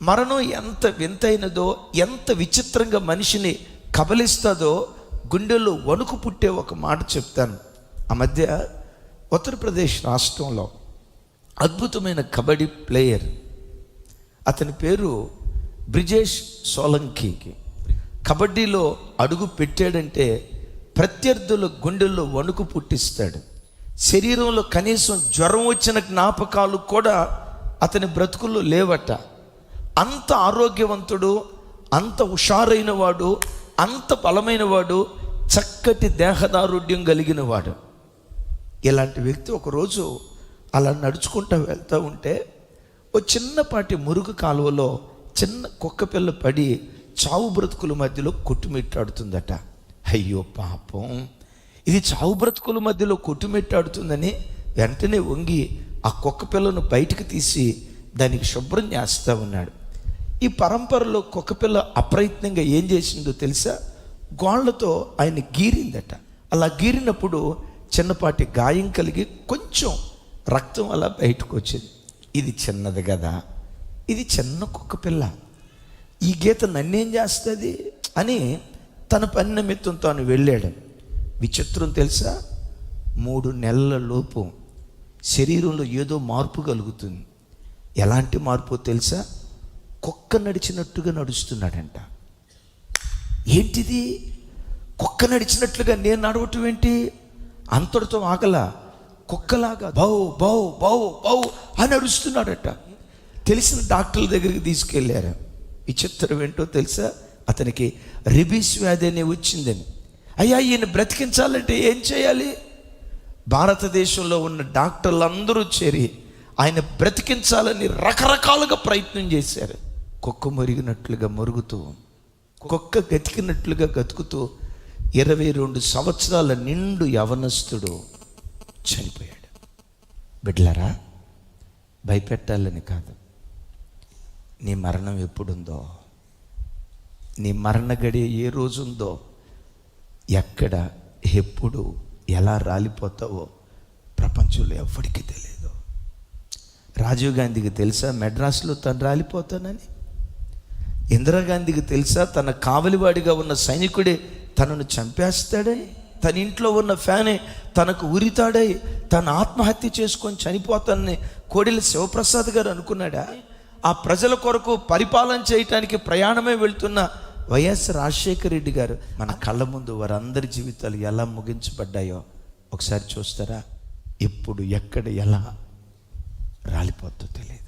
మరణం ఎంత వింతైనదో, ఎంత విచిత్రంగా మనిషిని కబలిస్తుందో గుండెల్లో వణుకు పుట్టే ఒక మాట చెప్తాను. ఆ మధ్య ఉత్తరప్రదేశ్ రాష్ట్రంలో అద్భుతమైన కబడ్డీ ప్లేయర్, అతని పేరు బ్రిజేష్ సోలంకి. కబడ్డీలో అడుగు పెట్టాడంటే ప్రత్యర్థుల గుండెల్లో వణుకు పుట్టిస్తాడు. శరీరంలో కనీసం జ్వరం వచ్చిన జ్ఞాపకాలు కూడా అతని బ్రతుకుల్లో లేవట. అంత ఆరోగ్యవంతుడు, అంత హుషారైన వాడు, అంత బలమైన వాడు, చక్కటి దేహదారుఢ్యం కలిగిన వాడు. ఇలాంటి వ్యక్తి ఒకరోజు అలా నడుచుకుంటూ వెళ్తూ ఉంటే ఓ చిన్నపాటి మురుగు కాలువలో చిన్న కుక్క పిల్ల పడి చావు బ్రతుకుల మధ్యలో కొట్టుమిట్టాడుతుందట. అయ్యో పాపం, ఇది చావు బ్రతుకుల మధ్యలో కొట్టుమిట్టాడుతుందని వెంటనే వంగి ఆ కుక్క పిల్లను బయటకు తీసి దానికి శుభ్రం చేస్తూ ఉన్నాడు. ఈ పరంపరలో కుక్క పిల్ల అప్రయత్నంగా ఏం చేసిందో తెలుసా? గోళ్లతో ఆయన గీరిందట. అలా గీరినప్పుడు చిన్నపాటి గాయం కలిగి కొంచెం రక్తం అలా బయటకు వచ్చింది. ఇది చిన్నది కదా, ఇది చిన్న కుక్క పిల్ల, ఈ గీత నన్నేం చేస్తుంది అని తన పని నిమిత్తం తాను వెళ్ళాడు. విచిత్రం తెలుసా? 3 నెలల లోపు శరీరంలో ఏదో మార్పు కలుగుతుంది. ఎలాంటి మార్పు తెలుసా? కుక్క నడిచినట్టుగా నడుస్తున్నాడంట. ఏంటిది? కుక్క నడిచినట్లుగా నేను నడవటం ఏంటి? అంతటితో ఆగల, కుక్కలాగా బౌ బౌ బౌ బౌ అని నడుస్తున్నాడట. తెలిసిన డాక్టర్ల దగ్గరికి తీసుకెళ్ళారు. విచిత్రం ఏంటో తెలుసా? అతనికి రేబీస్ వ్యాధి అనే వచ్చిందని. అయ్యా, ఈయన బ్రతికించాలంటే ఏం చేయాలి? భారతదేశంలో ఉన్న డాక్టర్లందరూ చేరి ఆయన బ్రతికించాలని రకరకాలుగా ప్రయత్నం చేశారు. కుక్క మురిగినట్లుగా మురుగుతూ, కుక్క గతికినట్లుగా గతుకుతూ 22 సంవత్సరాల నిండు యవనస్తుడు చనిపోయాడు. బిడ్డలారా, భయపెట్టాలని కాదు, నీ మరణం ఎప్పుడుందో, నీ మరణ గడియ ఏ రోజుందో, ఎక్కడ ఎప్పుడు ఎలా రాలిపోతావో ప్రపంచంలో ఎవరికి తెలియదు. రాజీవ్ గాంధీకి తెలుసా మెడ్రాస్లో తను రాలిపోతానని? ఇందిరాగాంధీకి తెలుసా తన కావలివాడిగా ఉన్న సైనికుడే తనను చంపేస్తాడే? తన ఇంట్లో ఉన్న ఫ్యానే తనకు ఉరితాడై తను ఆత్మహత్య చేసుకొని చనిపోతానని కోడెల శివప్రసాద్ గారు అనుకున్నాడా? ఆ ప్రజల కొరకు పరిపాలన చేయటానికి ప్రయాణమే వెళ్తున్న వైఎస్ రాజశేఖర రెడ్డి గారు మన కళ్ళ ముందు వారందరి జీవితాలు ఎలా ముగించబడ్డాయో ఒకసారి చూస్తారా? ఎప్పుడు, ఎక్కడ, ఎలా రాలిపోతుందో తెలియదు.